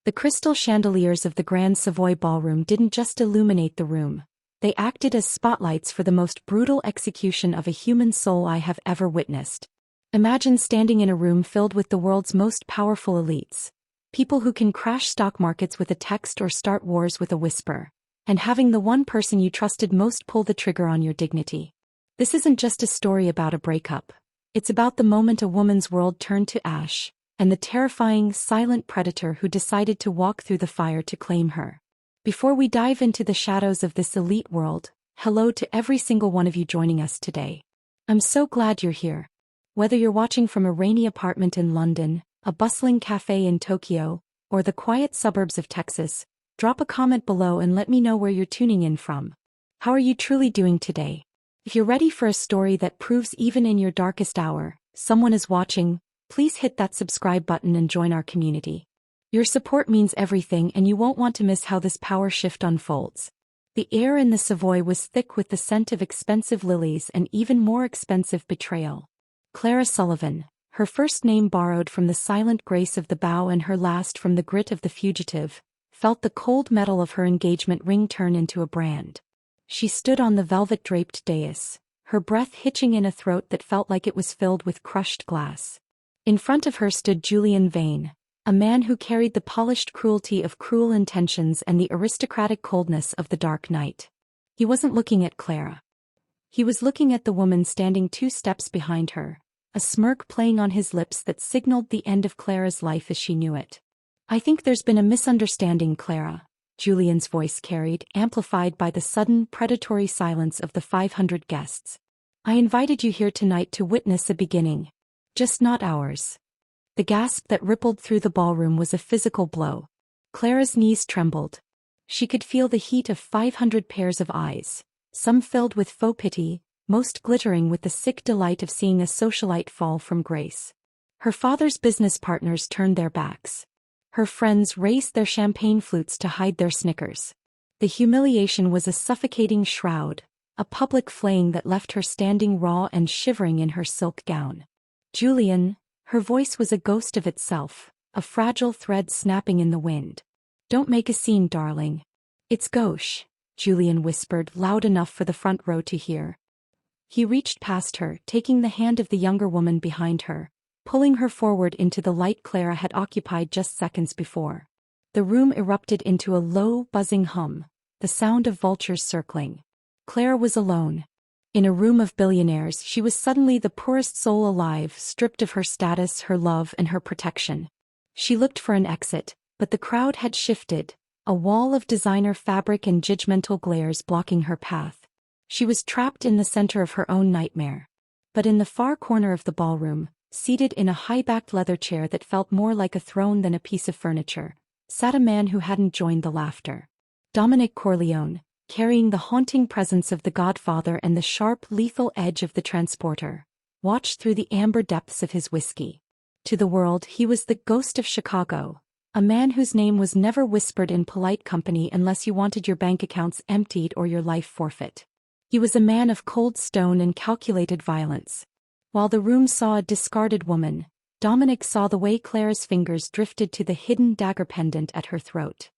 The crystal chandeliers of the Grand Savoy Ballroom didn't just illuminate the room. They acted as spotlights for the most brutal execution of a human soul I have ever witnessed. Imagine standing in a room filled with the world's most powerful elites. People who can crash stock markets with a text or start wars with a whisper. And having the one person you trusted most pull the trigger on your dignity. This isn't just a story about a breakup. It's about the moment a woman's world turned to ash, and the terrifying, silent predator who decided to walk through the fire to claim her. Before we dive into the shadows of this elite world, hello to every single one of you joining us today. I'm so glad you're here. Whether you're watching from a rainy apartment in London, a bustling cafe in Tokyo, or the quiet suburbs of Texas, drop a comment below and let me know where you're tuning in from. How are you truly doing today? If you're ready for a story that proves even in your darkest hour, someone is watching, please hit that subscribe button and join our community. Your support means everything and you won't want to miss how this power shift unfolds. The air in the Savoy was thick with the scent of expensive lilies and even more expensive betrayal. Clara Sullivan, her first name borrowed from the silent grace of the bow and her last from the grit of the fugitive, felt the cold metal of her engagement ring turn into a brand. She stood on the velvet-draped dais, her breath hitching in a throat that felt like it was filled with crushed glass. In front of her stood Julian Vane, a man who carried the polished cruelty of cruel intentions and the aristocratic coldness of the dark night. He wasn't looking at Clara. He was looking at the woman standing 2 steps behind her, a smirk playing on his lips that signaled the end of Clara's life as she knew it. "I think there's been a misunderstanding, Clara," Julian's voice carried, amplified by the sudden, predatory silence of the 500 guests. "I invited you here tonight to witness a beginning. Just not ours." The gasp that rippled through the ballroom was a physical blow. Clara's knees trembled. She could feel the heat of 500 pairs of eyes, some filled with faux pity, most glittering with the sick delight of seeing a socialite fall from grace. Her father's business partners turned their backs. Her friends raised their champagne flutes to hide their snickers. The humiliation was a suffocating shroud, a public flaying that left her standing raw and shivering in her silk gown. "Julian," her voice was a ghost of itself, a fragile thread snapping in the wind. "Don't make a scene, darling." "It's gauche," Julian whispered, loud enough for the front row to hear. He reached past her, taking the hand of the younger woman behind her, pulling her forward into the light Clara had occupied just seconds before. The room erupted into a low, buzzing hum, the sound of vultures circling. Clara was alone. In a room of billionaires, she was suddenly the poorest soul alive, stripped of her status, her love, and her protection. She looked for an exit, but the crowd had shifted, a wall of designer fabric and judgmental glares blocking her path. She was trapped in the center of her own nightmare. But in the far corner of the ballroom, seated in a high-backed leather chair that felt more like a throne than a piece of furniture, sat a man who hadn't joined the laughter. Dominic Corleone, carrying the haunting presence of the Godfather and the sharp, lethal edge of the Transporter, watched through the amber depths of his whiskey. To the world, he was the ghost of Chicago, a man whose name was never whispered in polite company unless you wanted your bank accounts emptied or your life forfeit. He was a man of cold stone and calculated violence. While the room saw a discarded woman, Dominic saw the way Clara's fingers drifted to the hidden dagger pendant at her throat.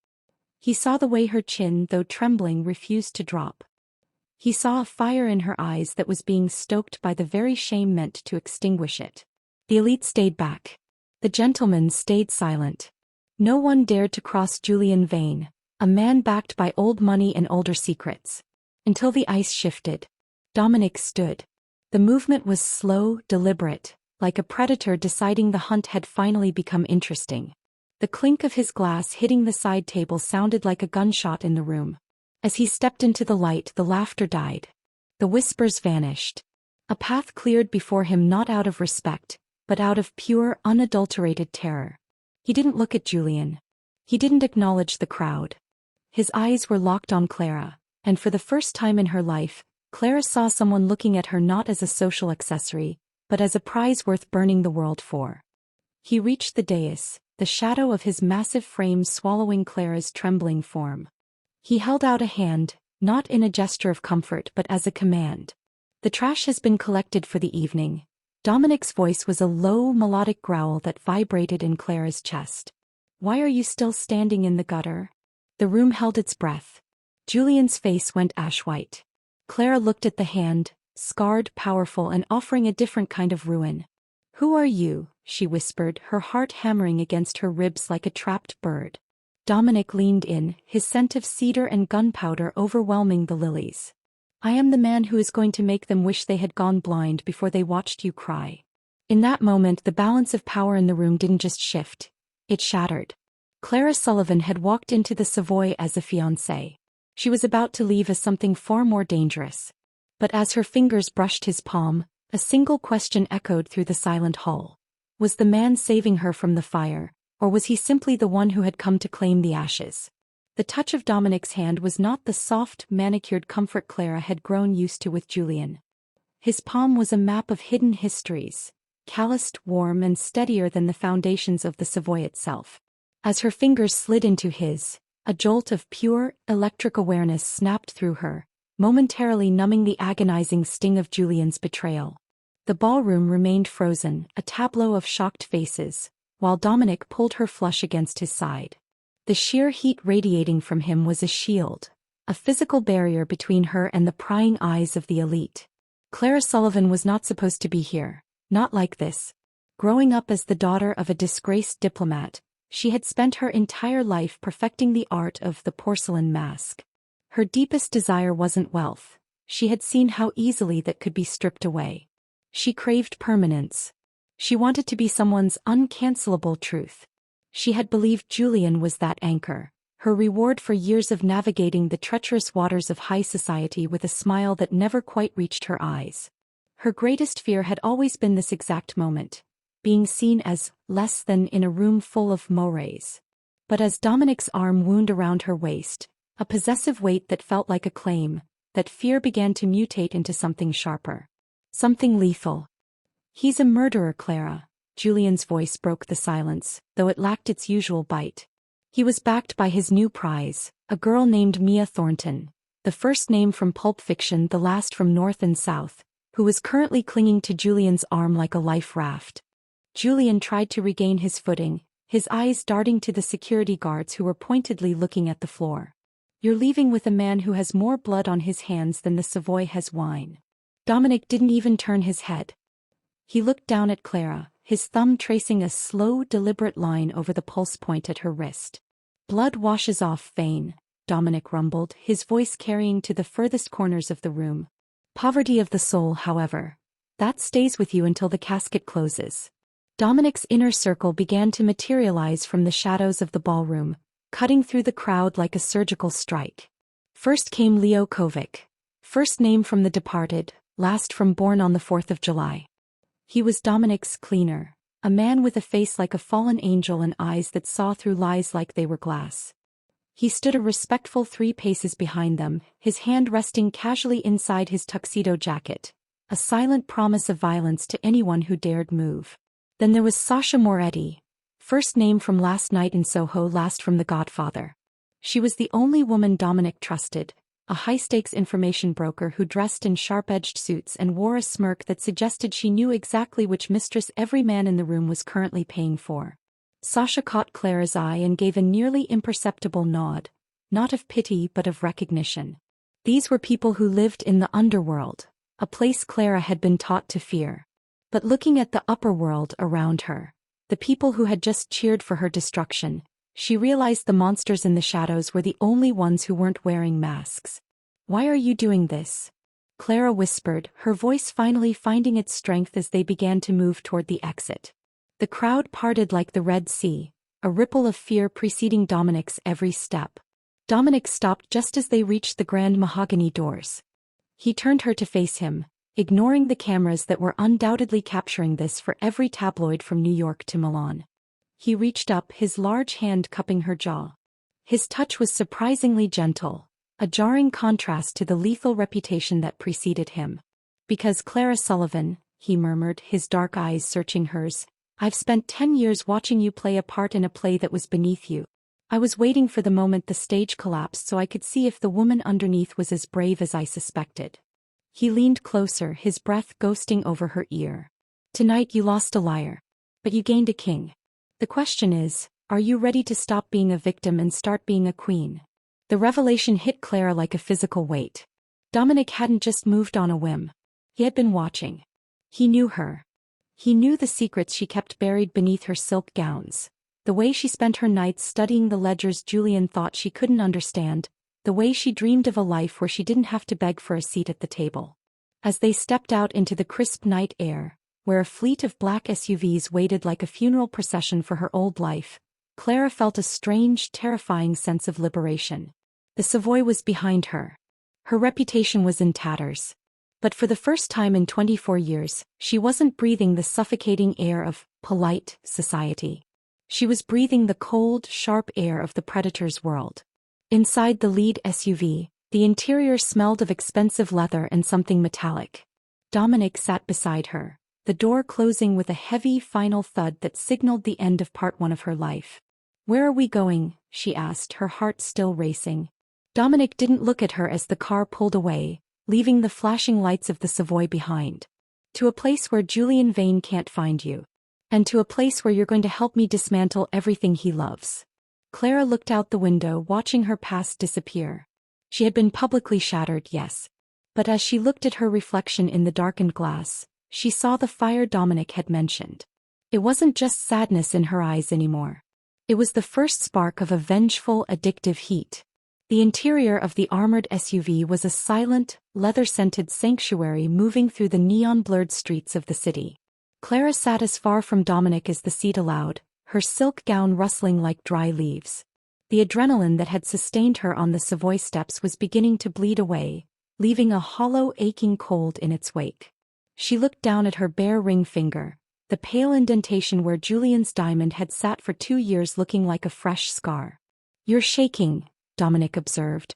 He saw the way her chin, though trembling, refused to drop. He saw a fire in her eyes that was being stoked by the very shame meant to extinguish it. The elite stayed back. The gentlemen stayed silent. No one dared to cross Julian Vane, a man backed by old money and older secrets. Until the ice shifted. Dominic stood. The movement was slow, deliberate, like a predator deciding the hunt had finally become interesting. The clink of his glass hitting the side table sounded like a gunshot in the room. As he stepped into the light, the laughter died. The whispers vanished. A path cleared before him, not out of respect, but out of pure, unadulterated terror. He didn't look at Julian. He didn't acknowledge the crowd. His eyes were locked on Clara. And for the first time in her life, Clara saw someone looking at her not as a social accessory, but as a prize worth burning the world for. He reached the dais, the shadow of his massive frame swallowing Clara's trembling form. He held out a hand, not in a gesture of comfort but as a command. "The trash has been collected for the evening." Dominic's voice was a low, melodic growl that vibrated in Clara's chest. Why are you still standing in the gutter? The room held its breath. Julian's face went ash-white. Clara looked at the hand, scarred, powerful, and offering a different kind of ruin. Who are you? She whispered, her heart hammering against her ribs like a trapped bird. Dominic leaned in, his scent of cedar and gunpowder overwhelming the lilies. I am the man who is going to make them wish they had gone blind before they watched you cry. In that moment, the balance of power in the room didn't just shift, it shattered. Clara Sullivan had walked into the Savoy as a fiancée. She was about to leave as something far more dangerous. But as her fingers brushed his palm, a single question echoed through the silent hall. Was the man saving her from the fire, or was he simply the one who had come to claim the ashes? The touch of Dominic's hand was not the soft, manicured comfort Clara had grown used to with Julian. His palm was a map of hidden histories, calloused, warm, and steadier than the foundations of the Savoy itself. As her fingers slid into his, a jolt of pure, electric awareness snapped through her, momentarily numbing the agonizing sting of Julian's betrayal. The ballroom remained frozen, a tableau of shocked faces, while Dominic pulled her flush against his side. The sheer heat radiating from him was a shield, a physical barrier between her and the prying eyes of the elite. Clara Sullivan was not supposed to be here, not like this. Growing up as the daughter of a disgraced diplomat, she had spent her entire life perfecting the art of the porcelain mask. Her deepest desire wasn't wealth. She had seen how easily that could be stripped away. She craved permanence. She wanted to be someone's uncancelable truth. She had believed Julian was that anchor, her reward for years of navigating the treacherous waters of high society with a smile that never quite reached her eyes. Her greatest fear had always been this exact moment, being seen as less than in a room full of mores. But as Dominic's arm wound around her waist, a possessive weight that felt like a claim, that fear began to mutate into something sharper. Something lethal. He's a murderer, Clara. Julian's voice broke the silence, though it lacked its usual bite. He was backed by his new prize, a girl named Mia Thornton, the first name from Pulp Fiction, the last from North and South, who was currently clinging to Julian's arm like a life raft. Julian tried to regain his footing, his eyes darting to the security guards who were pointedly looking at the floor. You're leaving with a man who has more blood on his hands than the Savoy has wine. Dominic didn't even turn his head. He looked down at Clara, his thumb tracing a slow, deliberate line over the pulse point at her wrist. Blood washes off vein, Dominic rumbled, his voice carrying to the furthest corners of the room. Poverty of the soul, however, that stays with you until the casket closes. Dominic's inner circle began to materialize from the shadows of the ballroom, cutting through the crowd like a surgical strike. First came Leo Kovic, first name from the departed, last from Born on the 4th of July. He was Dominic's cleaner, a man with a face like a fallen angel and eyes that saw through lies like they were glass. He stood a respectful 3 paces behind them, his hand resting casually inside his tuxedo jacket, a silent promise of violence to anyone who dared move. Then there was Sasha Moretti, first name from Last Night in Soho, last from The Godfather. She was the only woman Dominic trusted, a high-stakes information broker who dressed in sharp-edged suits and wore a smirk that suggested she knew exactly which mistress every man in the room was currently paying for. Sasha caught Clara's eye and gave a nearly imperceptible nod, not of pity but of recognition. These were people who lived in the underworld, a place Clara had been taught to fear. But looking at the upper world around her, the people who had just cheered for her destruction, she realized the monsters in the shadows were the only ones who weren't wearing masks. Why are you doing this? Clara whispered, her voice finally finding its strength as they began to move toward the exit. The crowd parted like the Red Sea, a ripple of fear preceding Dominic's every step. Dominic stopped just as they reached the grand mahogany doors. He turned her to face him, ignoring the cameras that were undoubtedly capturing this for every tabloid from New York to Milan. He reached up, his large hand cupping her jaw. His touch was surprisingly gentle, a jarring contrast to the lethal reputation that preceded him. Because Clara Sullivan, he murmured, his dark eyes searching hers, I've spent 10 years watching you play a part in a play that was beneath you. I was waiting for the moment the stage collapsed so I could see if the woman underneath was as brave as I suspected. He leaned closer, his breath ghosting over her ear. Tonight you lost a liar. But you gained a king. The question is, Are you ready to stop being a victim and start being a queen? The revelation hit Clara like a physical weight. Dominic hadn't just moved on a whim. He had been watching. He knew her. He knew the secrets she kept buried beneath her silk gowns. The way she spent her nights studying the ledgers Julian thought she couldn't understand. The way she dreamed of a life where she didn't have to beg for a seat at the table. As they stepped out into the crisp night air, where a fleet of black SUVs waited like a funeral procession for her old life, Clara felt a strange, terrifying sense of liberation. The Savoy was behind her. Her reputation was in tatters. But for the first time in 24 years, she wasn't breathing the suffocating air of polite society. She was breathing the cold, sharp air of the predator's world. Inside the lead SUV, the interior smelled of expensive leather and something metallic. Dominic sat beside her, the door closing with a heavy final thud that signaled the end of part one of her life. "Where are we going?" she asked, her heart still racing. Dominic didn't look at her as the car pulled away, leaving the flashing lights of the Savoy behind. "To a place where Julian Vane can't find you. And to a place where you're going to help me dismantle everything he loves." Clara looked out the window, watching her past disappear. She had been publicly shattered, yes. But as she looked at her reflection in the darkened glass, she saw the fire Dominic had mentioned. It wasn't just sadness in her eyes anymore. It was the first spark of a vengeful, addictive heat. The interior of the armored SUV was a silent, leather-scented sanctuary moving through the neon-blurred streets of the city. Clara sat as far from Dominic as the seat allowed, her silk gown rustling like dry leaves. The adrenaline that had sustained her on the Savoy steps was beginning to bleed away, leaving a hollow, aching cold in its wake. She looked down at her bare ring finger, the pale indentation where Julian's diamond had sat for 2 years looking like a fresh scar. "You're shaking," Dominic observed.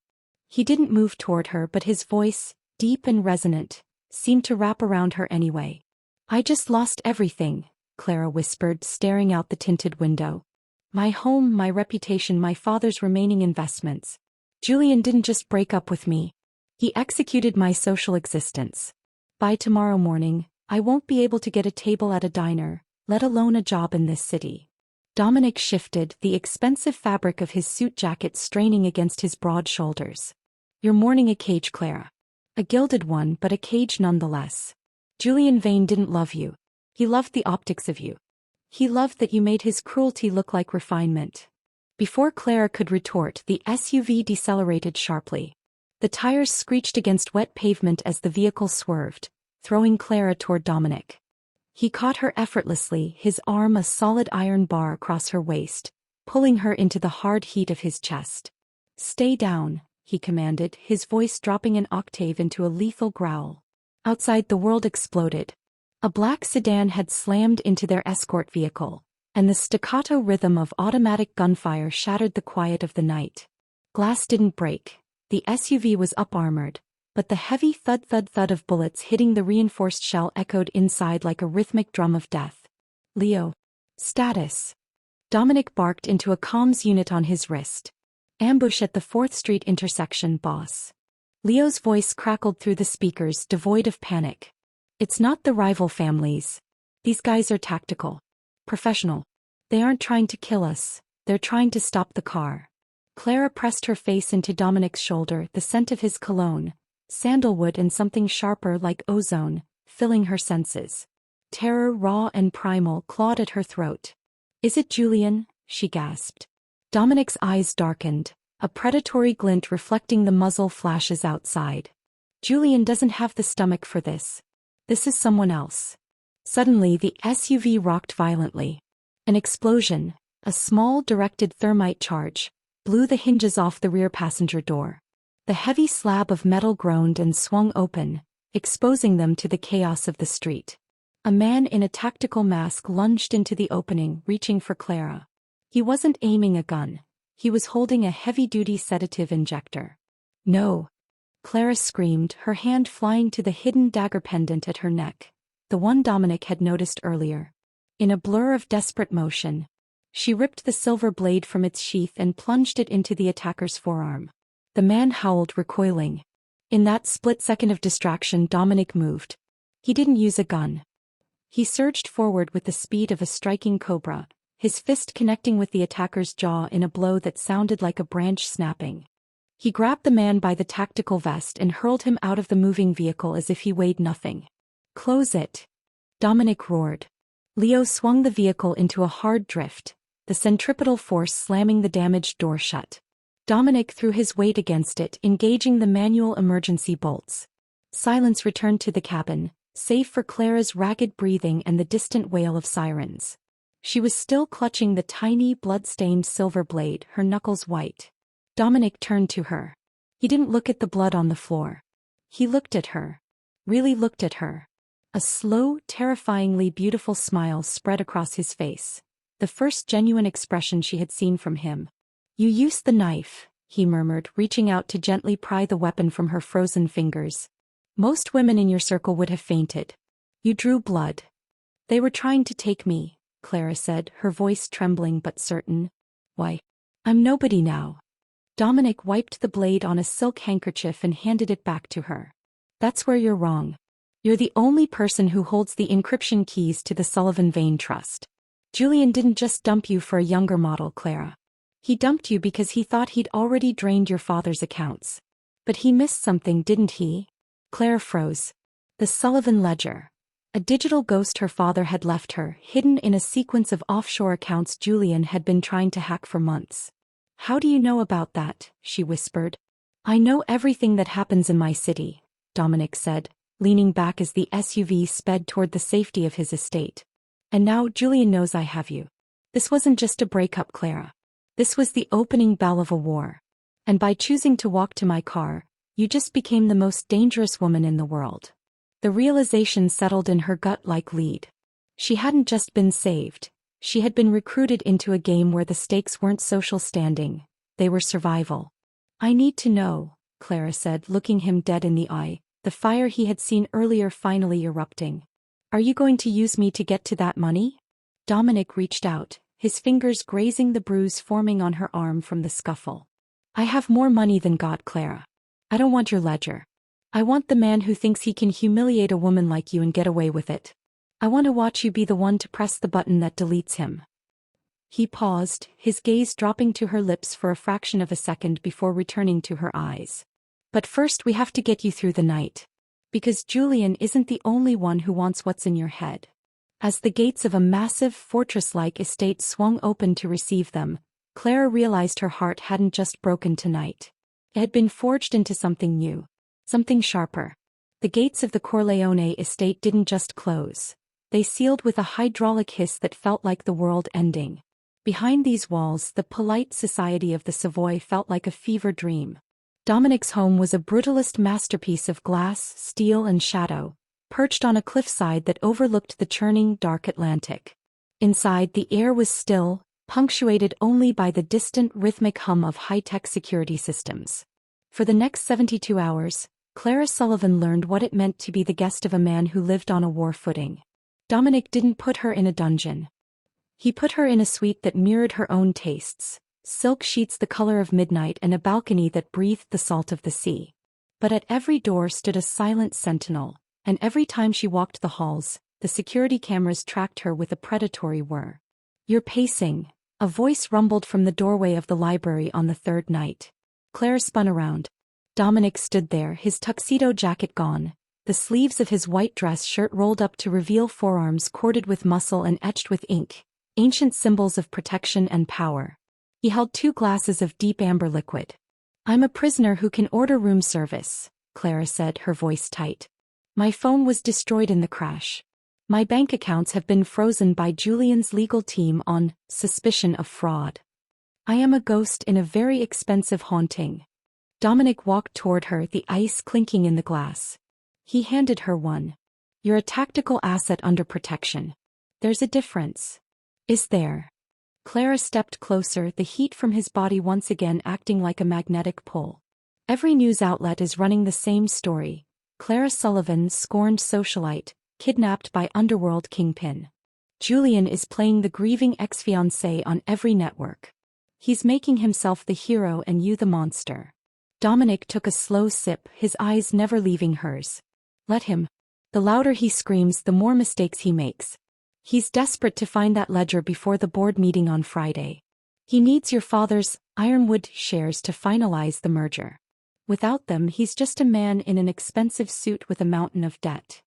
He didn't move toward her, but his voice, deep and resonant, seemed to wrap around her anyway. "I just lost everything," Clara whispered, staring out the tinted window. "My home, my reputation, my father's remaining investments. Julian didn't just break up with me. He executed my social existence. By tomorrow morning, I won't be able to get a table at a diner, let alone a job in this city." Dominic shifted, the expensive fabric of his suit jacket straining against his broad shoulders. "You're mourning a cage, Clara. A gilded one, but a cage nonetheless. Julian Vane didn't love you. He loved the optics of you. He loved that you made his cruelty look like refinement." Before Clara could retort, the SUV decelerated sharply. The tires screeched against wet pavement as the vehicle swerved, throwing Clara toward Dominic. He caught her effortlessly, his arm a solid iron bar across her waist, pulling her into the hard heat of his chest. "Stay down," he commanded, his voice dropping an octave into a lethal growl. Outside, the world exploded. A black sedan had slammed into their escort vehicle, and the staccato rhythm of automatic gunfire shattered the quiet of the night. Glass didn't break. The SUV was up-armored, but the heavy thud-thud-thud of bullets hitting the reinforced shell echoed inside like a rhythmic drum of death. "Leo. Status." Dominic barked into a comms unit on his wrist. "Ambush at the 4th Street intersection, boss." Leo's voice crackled through the speakers, devoid of panic. "It's not the rival families. These guys are tactical. Professional. They aren't trying to kill us, they're trying to stop the car." Clara pressed her face into Dominic's shoulder, the scent of his cologne, sandalwood and something sharper like ozone, filling her senses. Terror, raw and primal, clawed at her throat. "Is it Julian?" she gasped. Dominic's eyes darkened, a predatory glint reflecting the muzzle flashes outside. "Julian doesn't have the stomach for this. This is someone else." Suddenly the SUV rocked violently. An explosion, a small directed thermite charge, blew the hinges off the rear passenger door. The heavy slab of metal groaned and swung open, exposing them to the chaos of the street. A man in a tactical mask lunged into the opening, reaching for Clara. He wasn't aiming a gun. He was holding a heavy-duty sedative injector. "No!" Clara screamed, her hand flying to the hidden dagger pendant at her neck, the one Dominic had noticed earlier. In a blur of desperate motion, she ripped the silver blade from its sheath and plunged it into the attacker's forearm. The man howled, recoiling. In that split second of distraction, Dominic moved. He didn't use a gun. He surged forward with the speed of a striking cobra, his fist connecting with the attacker's jaw in a blow that sounded like a branch snapping. He grabbed the man by the tactical vest and hurled him out of the moving vehicle as if he weighed nothing. "Close it," Dominic roared. Leo swung the vehicle into a hard drift, the centripetal force slamming the damaged door shut. Dominic threw his weight against it, engaging the manual emergency bolts. Silence returned to the cabin, save for Clara's ragged breathing and the distant wail of sirens. She was still clutching the tiny, blood-stained silver blade, her knuckles white. Dominic turned to her. He didn't look at the blood on the floor. He looked at her. Really looked at her. A slow, terrifyingly beautiful smile spread across his face, the first genuine expression she had seen from him. "You used the knife," he murmured, reaching out to gently pry the weapon from her frozen fingers. "Most women in your circle would have fainted. You drew blood." "They were trying to take me," Clara said, her voice trembling but certain. "Why? I'm nobody now." Dominic wiped the blade on a silk handkerchief and handed it back to her. "That's where you're wrong. You're the only person who holds the encryption keys to the Sullivan Vane Trust. Julian didn't just dump you for a younger model, Clara. He dumped you because he thought he'd already drained your father's accounts. But he missed something, didn't he?" Clara froze. The Sullivan ledger. A digital ghost her father had left her, hidden in a sequence of offshore accounts Julian had been trying to hack for months. "How do you know about that?" she whispered. "I know everything that happens in my city," Dominic said, leaning back as the SUV sped toward the safety of his estate. "And now Julian knows I have you. This wasn't just a breakup, Clara. This was the opening bell of a war. And by choosing to walk to my car, you just became the most dangerous woman in the world." The realization settled in her gut like lead. She hadn't just been saved. She had been recruited into a game where the stakes weren't social standing. They were survival. "I need to know," Clara said, looking him dead in the eye, the fire he had seen earlier finally erupting. "Are you going to use me to get to that money?" Dominic reached out, his fingers grazing the bruise forming on her arm from the scuffle. "I have more money than God, Clara. I don't want your ledger. I want the man who thinks he can humiliate a woman like you and get away with it. I want to watch you be the one to press the button that deletes him." He paused, his gaze dropping to her lips for a fraction of a second before returning to her eyes. "But first we have to get you through the night. Because Julian isn't the only one who wants what's in your head." As the gates of a massive, fortress-like estate swung open to receive them, Clara realized her heart hadn't just broken tonight. It had been forged into something new. Something sharper. The gates of the Corleone estate didn't just close. They sealed with a hydraulic hiss that felt like the world ending. Behind these walls, the polite society of the Savoy felt like a fever dream. Dominic's home was a brutalist masterpiece of glass, steel and shadow, perched on a cliffside that overlooked the churning, dark Atlantic. Inside, the air was still, punctuated only by the distant, rhythmic hum of high-tech security systems. For the next 72 hours, Clara Sullivan learned what it meant to be the guest of a man who lived on a war footing. Dominic didn't put her in a dungeon. He put her in a suite that mirrored her own tastes. Silk sheets the color of midnight and a balcony that breathed the salt of the sea. But at every door stood a silent sentinel, and every time she walked the halls, the security cameras tracked her with a predatory whir. "You're pacing," a voice rumbled from the doorway of the library on the third night. Claire spun around. Dominic stood there, his tuxedo jacket gone, the sleeves of his white dress shirt rolled up to reveal forearms corded with muscle and etched with ink, ancient symbols of protection and power. He held 2 glasses of deep amber liquid. "I'm a prisoner who can order room service," Clara said, her voice tight. "My phone was destroyed in the crash. My bank accounts have been frozen by Julian's legal team on suspicion of fraud. I am a ghost in a very expensive haunting." Dominic walked toward her, the ice clinking in the glass. He handed her one. "You're a tactical asset under protection. There's a difference." "Is there?" Clara stepped closer, the heat from his body once again acting like a magnetic pull. Every news outlet is running the same story. Clara Sullivan, scorned socialite, kidnapped by underworld kingpin. Julian is playing the grieving ex-fiancé on every network. He's making himself the hero and you the monster. Dominic took a slow sip, his eyes never leaving hers. "Let him. The louder he screams, the more mistakes he makes. He's desperate to find that ledger before the board meeting on Friday. He needs your father's Ironwood shares to finalize the merger. Without them, he's just a man in an expensive suit with a mountain of debt.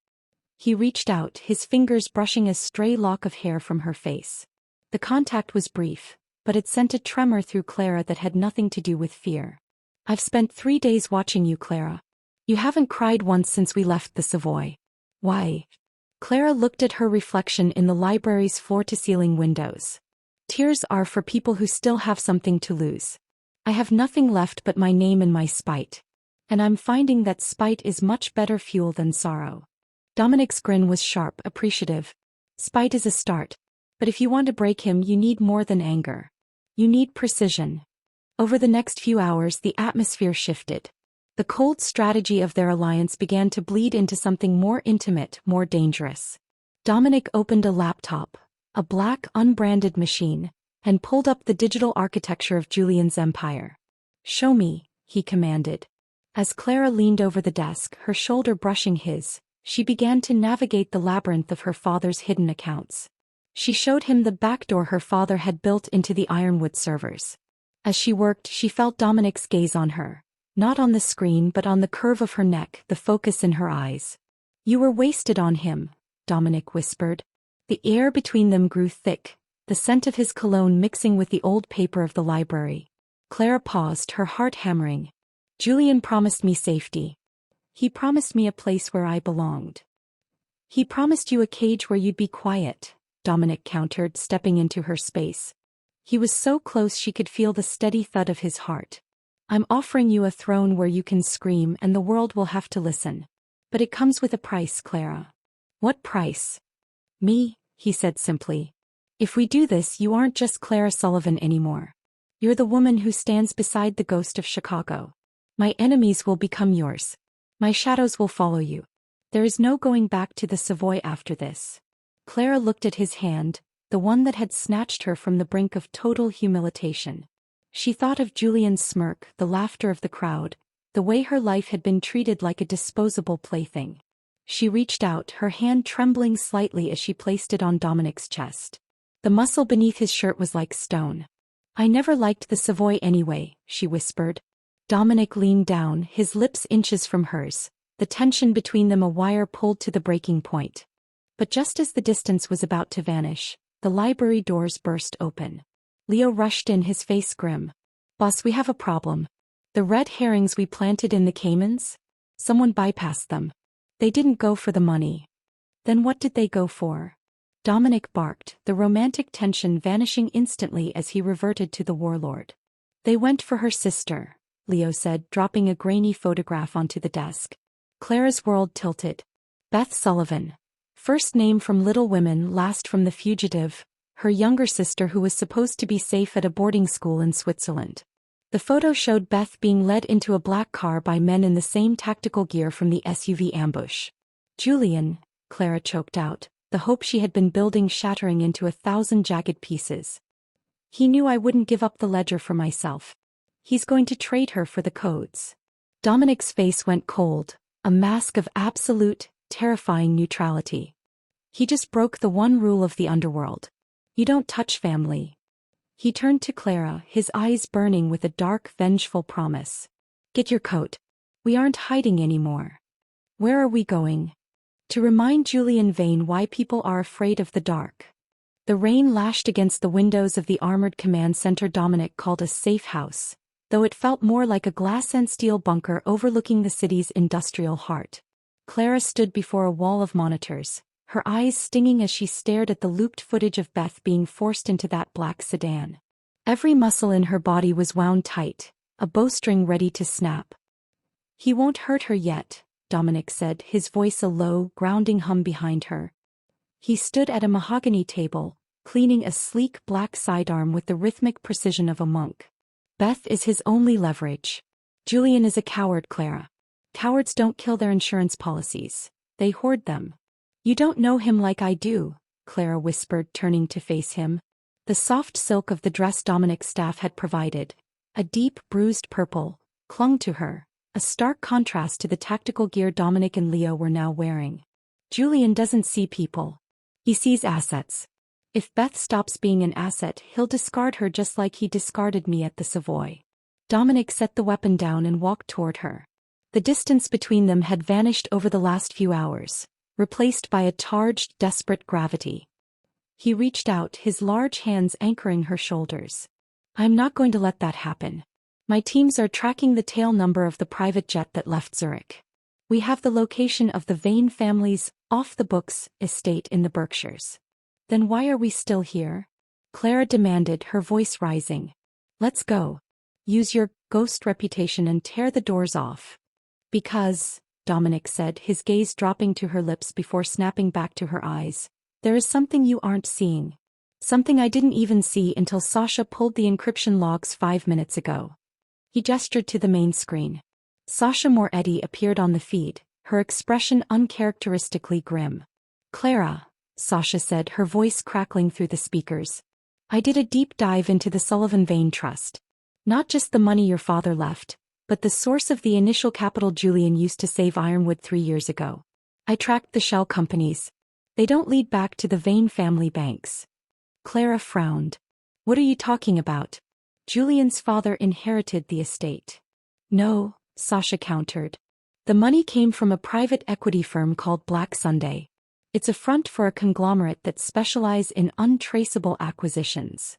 He reached out, his fingers brushing a stray lock of hair from her face. The contact was brief, but it sent a tremor through Clara that had nothing to do with fear. I've spent 3 days watching you, Clara. You haven't cried once since we left the Savoy. Why? Clara looked at her reflection in the library's floor-to-ceiling windows. Tears are for people who still have something to lose. I have nothing left but my name and my spite. And I'm finding that spite is much better fuel than sorrow. Dominic's grin was sharp, appreciative. Spite is a start. But if you want to break him, you need more than anger. You need precision. Over the next few hours, the atmosphere shifted. The cold strategy of their alliance began to bleed into something more intimate, more dangerous. Dominic opened a laptop, a black, unbranded machine, and pulled up the digital architecture of Julian's empire. "Show me," he commanded. As Clara leaned over the desk, her shoulder brushing his, she began to navigate the labyrinth of her father's hidden accounts. She showed him the backdoor her father had built into the Ironwood servers. As she worked, she felt Dominic's gaze on her, not on the screen but on the curve of her neck, the focus in her eyes. "You were wasted on him," Dominic whispered. The air between them grew thick, the scent of his cologne mixing with the old paper of the library. Clara paused, her heart hammering. "Julian promised me safety. He promised me a place where I belonged." "He promised you a cage where you'd be quiet," Dominic countered, stepping into her space. He was so close she could feel the steady thud of his heart. "I'm offering you a throne where you can scream and the world will have to listen. But it comes with a price, Clara." "What price?" "Me," he said simply. "If we do this, you aren't just Clara Sullivan anymore. You're the woman who stands beside the ghost of Chicago. My enemies will become yours. My shadows will follow you. There is no going back to the Savoy after this." Clara looked at his hand, the one that had snatched her from the brink of total humiliation. She thought of Julian's smirk, the laughter of the crowd, the way her life had been treated like a disposable plaything. She reached out, her hand trembling slightly as she placed it on Dominic's chest. The muscle beneath his shirt was like stone. "I never liked the Savoy anyway," she whispered. Dominic leaned down, his lips inches from hers, the tension between them a wire pulled to the breaking point. But just as the distance was about to vanish, the library doors burst open. Leo rushed in, his face grim. "Boss, we have a problem. The red herrings we planted in the Caymans? Someone bypassed them. They didn't go for the money." "Then what did they go for?" Dominic barked, the romantic tension vanishing instantly as he reverted to the warlord. "They went for her sister," Leo said, dropping a grainy photograph onto the desk. Clara's world tilted. Beth Sullivan. First name from Little Women, last from The Fugitive, her younger sister who was supposed to be safe at a boarding school in Switzerland. The photo showed Beth being led into a black car by men in the same tactical gear from the SUV ambush. "Julian," Clara choked out, the hope she had been building shattering into 1,000 jagged pieces. "He knew I wouldn't give up the ledger for myself. He's going to trade her for the codes." Dominic's face went cold, a mask of absolute, terrifying neutrality. He just broke the one rule of the underworld. You don't touch family. He turned to Clara, his eyes burning with a dark, vengeful promise. "Get your coat. We aren't hiding anymore." "Where are we going?" "To remind Julian Vane why people are afraid of the dark." The rain lashed against the windows of the armored command center Dominic called a safe house, though it felt more like a glass and steel bunker overlooking the city's industrial heart. Clara stood before a wall of monitors, her eyes stinging as she stared at the looped footage of Beth being forced into that black sedan. Every muscle in her body was wound tight, a bowstring ready to snap. "He won't hurt her yet," Dominic said, his voice a low, grounding hum behind her. He stood at a mahogany table, cleaning a sleek black sidearm with the rhythmic precision of a monk. "Beth is his only leverage. Julian is a coward, Clara. Cowards don't kill their insurance policies. They hoard them." "You don't know him like I do," Clara whispered, turning to face him. The soft silk of the dress Dominic's staff had provided, a deep, bruised purple, clung to her, a stark contrast to the tactical gear Dominic and Leo were now wearing. "Julian doesn't see people. He sees assets. If Beth stops being an asset, he'll discard her just like he discarded me at the Savoy. Dominic set the weapon down and walked toward her. The distance between them had vanished over the last few hours, replaced by a charged, desperate gravity. He reached out, his large hands anchoring her shoulders. I'm not going to let that happen. My teams are tracking the tail number of the private jet that left Zurich. We have the location of the Vane family's off-the-books estate in the Berkshires. Then why are we still here? Clara demanded, her voice rising. Let's go. Use your ghost reputation and tear the doors off. Because, Dominic said, his gaze dropping to her lips before snapping back to her eyes, there is something you aren't seeing. Something I didn't even see until Sasha pulled the encryption logs 5 minutes ago. He gestured to the main screen. Sasha Moretti appeared on the feed, her expression uncharacteristically grim. Clara, Sasha said, her voice crackling through the speakers. I did a deep dive into the Sullivan Vane Trust. Not just the money your father left, but the source of the initial capital Julian used to save Ironwood 3 years ago. I tracked the shell companies. They don't lead back to the Vane family banks. Clara frowned. What are you talking about? Julian's father inherited the estate. No, Sasha countered. The money came from a private equity firm called Black Sunday. It's a front for a conglomerate that specializes in untraceable acquisitions.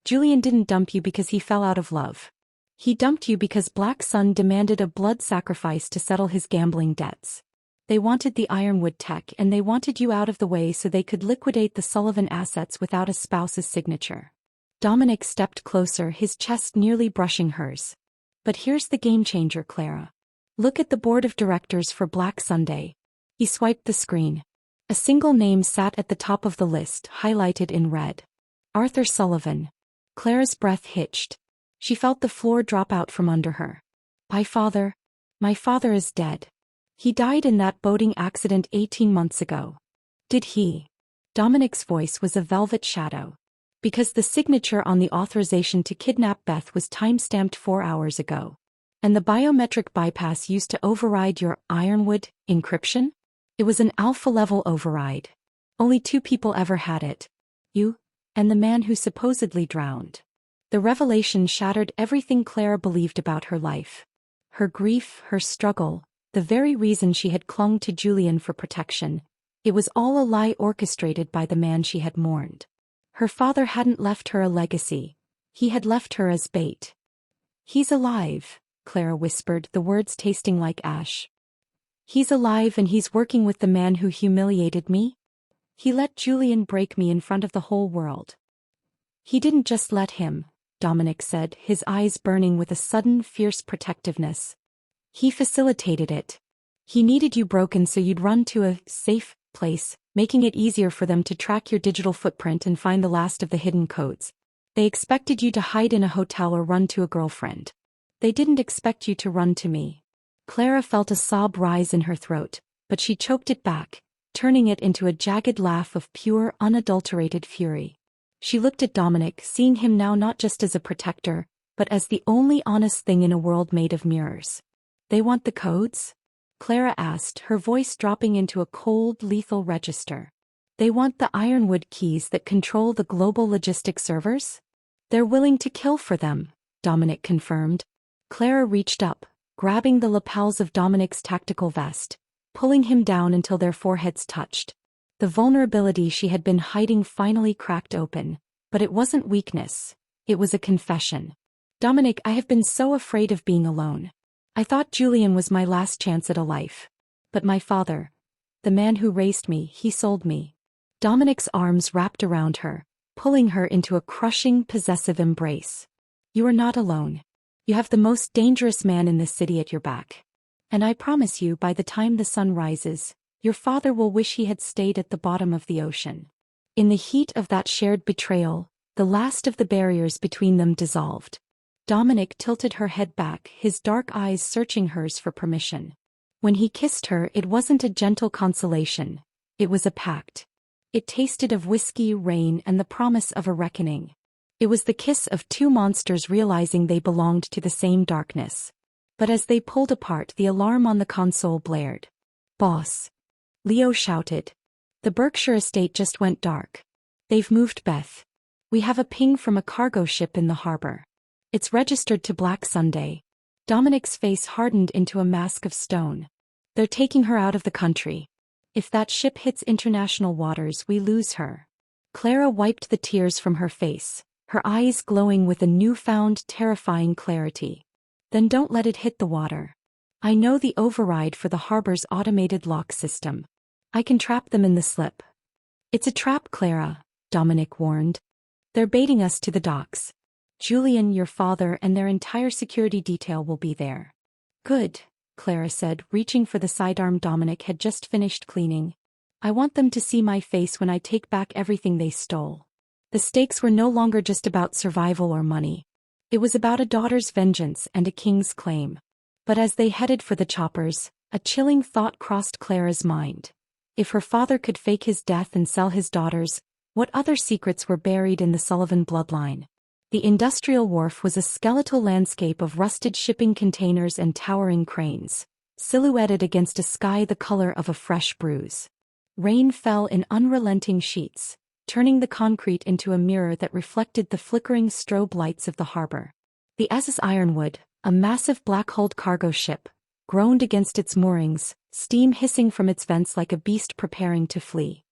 Julian didn't dump you because he fell out of love. He dumped you because Black Sun demanded a blood sacrifice to settle his gambling debts. They wanted the Ironwood tech and they wanted you out of the way so they could liquidate the Sullivan assets without a spouse's signature. Dominic stepped closer, his chest nearly brushing hers. But here's the game changer, Clara. Look at the board of directors for Black Sunday. He swiped the screen. A single name sat at the top of the list, highlighted in red. Arthur Sullivan. Clara's breath hitched. She felt the floor drop out from under her. My father is dead. He died in that boating accident 18 months ago. Did he? Dominic's voice was a velvet shadow. Because the signature on the authorization to kidnap Beth was time-stamped 4 hours ago. And the biometric bypass used to override your Ironwood encryption? It was an alpha-level override. Only 2 people ever had it. You, and the man who supposedly drowned. The revelation shattered everything Clara believed about her life. Her grief, her struggle, the very reason she had clung to Julian for protection. It was all a lie orchestrated by the man she had mourned. Her father hadn't left her a legacy. He had left her as bait. He's alive, Clara whispered, the words tasting like ash. He's alive and he's working with the man who humiliated me? He let Julian break me in front of the whole world. He didn't just let him, Dominic said, his eyes burning with a sudden, fierce protectiveness. He facilitated it. He needed you broken so you'd run to a safe place, making it easier for them to track your digital footprint and find the last of the hidden codes. They expected you to hide in a hotel or run to a girlfriend. They didn't expect you to run to me. Clara felt a sob rise in her throat, but she choked it back, turning it into a jagged laugh of pure, unadulterated fury. She looked at Dominic, seeing him now not just as a protector, but as the only honest thing in a world made of mirrors. They want the codes? Clara asked, her voice dropping into a cold, lethal register. They want the Ironwood keys that control the global logistics servers? They're willing to kill for them, Dominic confirmed. Clara reached up, grabbing the lapels of Dominic's tactical vest, pulling him down until their foreheads touched. The vulnerability she had been hiding finally cracked open, but it wasn't weakness. It was a confession. Dominic, I have been so afraid of being alone. I thought Julian was my last chance at a life. But my father, the man who raised me, he sold me. Dominic's arms wrapped around her, pulling her into a crushing, possessive embrace. You are not alone. You have the most dangerous man in this city at your back. And I promise you, by the time the sun rises, your father will wish he had stayed at the bottom of the ocean. In the heat of that shared betrayal, the last of the barriers between them dissolved. Dominic tilted her head back, his dark eyes searching hers for permission. When he kissed her, it wasn't a gentle consolation. It was a pact. It tasted of whiskey, rain, and the promise of a reckoning. It was the kiss of 2 monsters realizing they belonged to the same darkness. But as they pulled apart, the alarm on the console blared. Boss. Leo shouted. The Berkshire estate just went dark. They've moved, Beth. We have a ping from a cargo ship in the harbor. It's registered to Black Sunday. Dominic's face hardened into a mask of stone. They're taking her out of the country. If that ship hits international waters, we lose her. Clara wiped the tears from her face, her eyes glowing with a newfound terrifying clarity. Then don't let it hit the water. I know the override for the harbor's automated lock system. I can trap them in the slip. It's a trap, Clara, Dominic warned. They're baiting us to the docks. Julian, your father, and their entire security detail will be there. Good, Clara said, reaching for the sidearm Dominic had just finished cleaning. I want them to see my face when I take back everything they stole. The stakes were no longer just about survival or money. It was about a daughter's vengeance and a king's claim. But as they headed for the choppers, a chilling thought crossed Clara's mind. If her father could fake his death and sell his daughters, what other secrets were buried in the Sullivan bloodline? The industrial wharf was a skeletal landscape of rusted shipping containers and towering cranes, silhouetted against a sky the color of a fresh bruise. Rain fell in unrelenting sheets, turning the concrete into a mirror that reflected the flickering strobe lights of the harbor. The SS Ironwood, a massive black-hulled cargo ship, groaned against its moorings, steam hissing from its vents like a beast preparing to flee.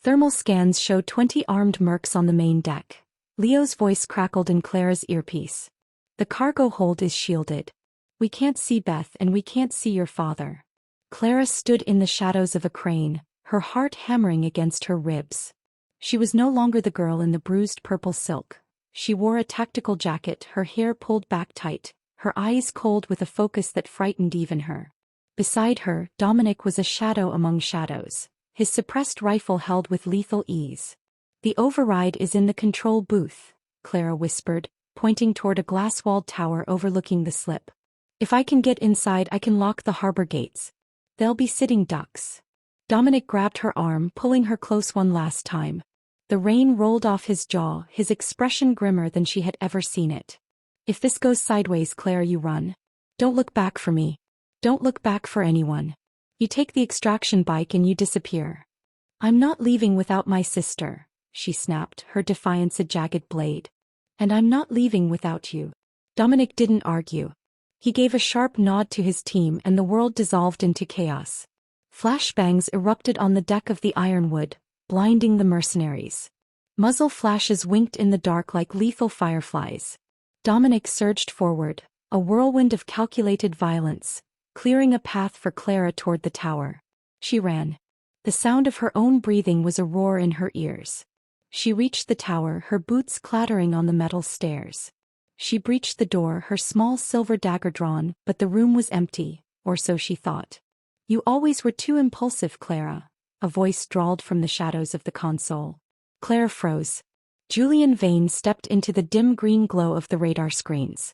Thermal scans showed 20 armed mercs on the main deck. Leo's voice crackled in Clara's earpiece. The cargo hold is shielded. We can't see Beth and we can't see your father. Clara stood in the shadows of a crane, her heart hammering against her ribs. She was no longer the girl in the bruised purple silk. She wore a tactical jacket, her hair pulled back tight, her eyes cold with a focus that frightened even her. Beside her, Dominic was a shadow among shadows, his suppressed rifle held with lethal ease. The override is in the control booth, Clara whispered, pointing toward a glass-walled tower overlooking the slip. If I can get inside, I can lock the harbor gates. They'll be sitting ducks. Dominic grabbed her arm, pulling her close one last time. The rain rolled off his jaw, his expression grimmer than she had ever seen it. If this goes sideways, Claire, you run. Don't look back for me. Don't look back for anyone. You take the extraction bike and you disappear. I'm not leaving without my sister, she snapped, her defiance a jagged blade. And I'm not leaving without you. Dominic didn't argue. He gave a sharp nod to his team and the world dissolved into chaos. Flashbangs erupted on the deck of the Ironwood, blinding the mercenaries. Muzzle flashes winked in the dark like lethal fireflies. Dominic surged forward, a whirlwind of calculated violence, clearing a path for Clara toward the tower. She ran. The sound of her own breathing was a roar in her ears. She reached the tower, her boots clattering on the metal stairs. She breached the door, her small silver dagger drawn, but the room was empty, or so she thought. You always were too impulsive, Clara, a voice drawled from the shadows of the console. Clara froze. Julian Vane stepped into the dim green glow of the radar screens.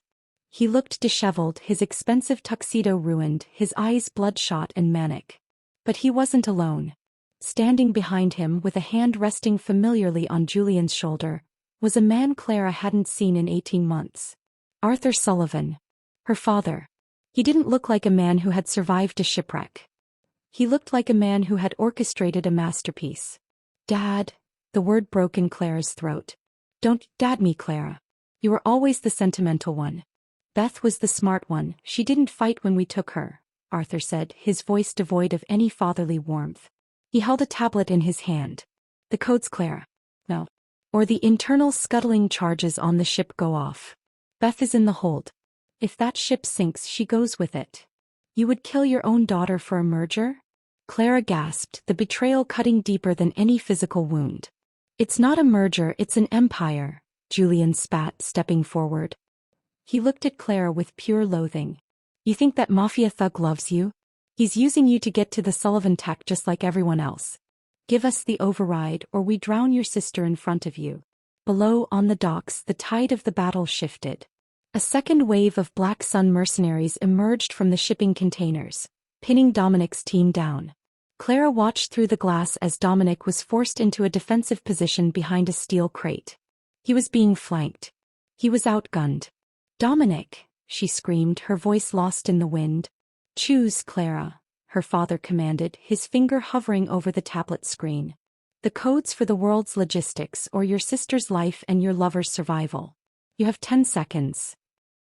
He looked disheveled, his expensive tuxedo ruined, his eyes bloodshot and manic. But he wasn't alone. Standing behind him, with a hand resting familiarly on Julian's shoulder, was a man Clara hadn't seen in 18 months. Arthur Sullivan. Her father. He didn't look like a man who had survived a shipwreck. He looked like a man who had orchestrated a masterpiece. Dad, the word broke in Clara's throat. Don't dad me, Clara. You were always the sentimental one. Beth was the smart one. She didn't fight when we took her, Arthur said, his voice devoid of any fatherly warmth. He held a tablet in his hand. The codes, Clara. No. Or the internal scuttling charges on the ship go off. Beth is in the hold. If that ship sinks, she goes with it. You would kill your own daughter for a merger? Clara gasped, the betrayal cutting deeper than any physical wound. It's not a merger, it's an empire, Julian spat, stepping forward. He looked at Clara with pure loathing. You think that Mafia thug loves you? He's using you to get to the Sullivan tech just like everyone else. Give us the override or we drown your sister in front of you. Below, on the docks, the tide of the battle shifted. A second wave of Black Sun mercenaries emerged from the shipping containers, pinning Dominic's team down. Clara watched through the glass as Dominic was forced into a defensive position behind a steel crate. He was being flanked. He was outgunned. Dominic, she screamed, her voice lost in the wind. Choose, Clara, her father commanded, his finger hovering over the tablet screen. The codes for the world's logistics or your sister's life and your lover's survival. You have 10 seconds.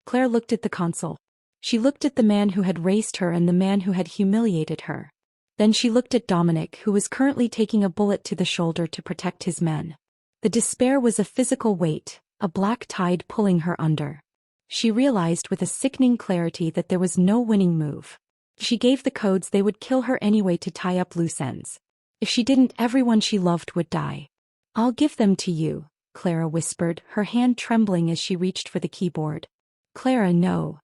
Claire looked at the console. She looked at the man who had raised her and the man who had humiliated her. Then she looked at Dominic, who was currently taking a bullet to the shoulder to protect his men. The despair was a physical weight, a black tide pulling her under. She realized with a sickening clarity that there was no winning move. If she gave the codes, they would kill her anyway to tie up loose ends. If she didn't, everyone she loved would die. "I'll give them to you," Clara whispered, her hand trembling as she reached for the keyboard. "Clara, no."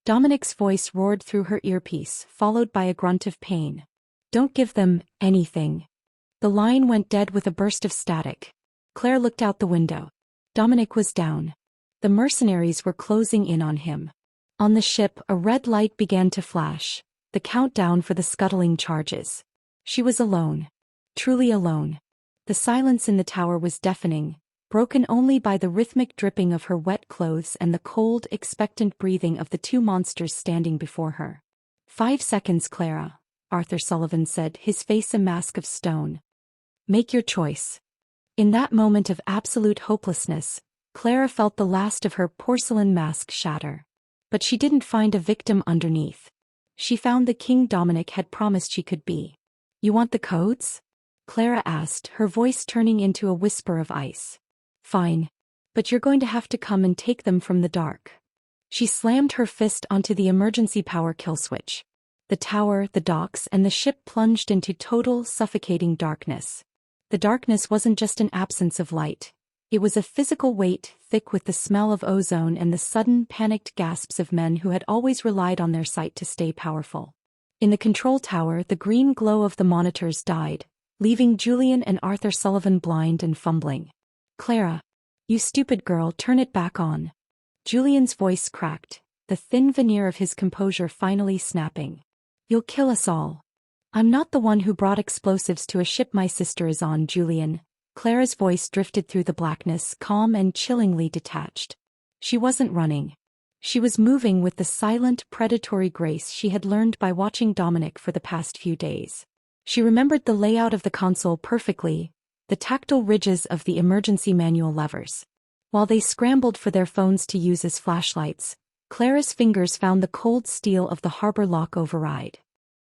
Dominic's voice roared through her earpiece, followed by a grunt of pain. "Don't give them anything." The line went dead with a burst of static. Claire looked out the window. Dominic was down. The mercenaries were closing in on him. On the ship, a red light began to flash, the countdown for the scuttling charges. She was alone. Truly alone. The silence in the tower was deafening, broken only by the rhythmic dripping of her wet clothes and the cold, expectant breathing of the two monsters standing before her. 5 seconds, Clara," Arthur Sullivan said, his face a mask of stone. "Make your choice." In that moment of absolute hopelessness, Clara felt the last of her porcelain mask shatter. But she didn't find a victim underneath. She found the king Dominic had promised she could be. "You want the codes?" Clara asked, her voice turning into a whisper of ice. "Fine. But you're going to have to come and take them from the dark." She slammed her fist onto the emergency power kill switch. The tower, the docks, and the ship plunged into total, suffocating darkness. The darkness wasn't just an absence of light. It was a physical weight, thick with the smell of ozone and the sudden, panicked gasps of men who had always relied on their sight to stay powerful. In the control tower, the green glow of the monitors died, leaving Julian and Arthur Sullivan blind and fumbling. "Clara. You stupid girl, turn it back on." Julian's voice cracked, the thin veneer of his composure finally snapping. "You'll kill us all." "I'm not the one who brought explosives to a ship my sister is on, Julian." Clara's voice drifted through the blackness, calm and chillingly detached. She wasn't running. She was moving with the silent, predatory grace she had learned by watching Dominic for the past few days. She remembered the layout of the console perfectly, the tactile ridges of the emergency manual levers. While they scrambled for their phones to use as flashlights, Clara's fingers found the cold steel of the harbor lock override.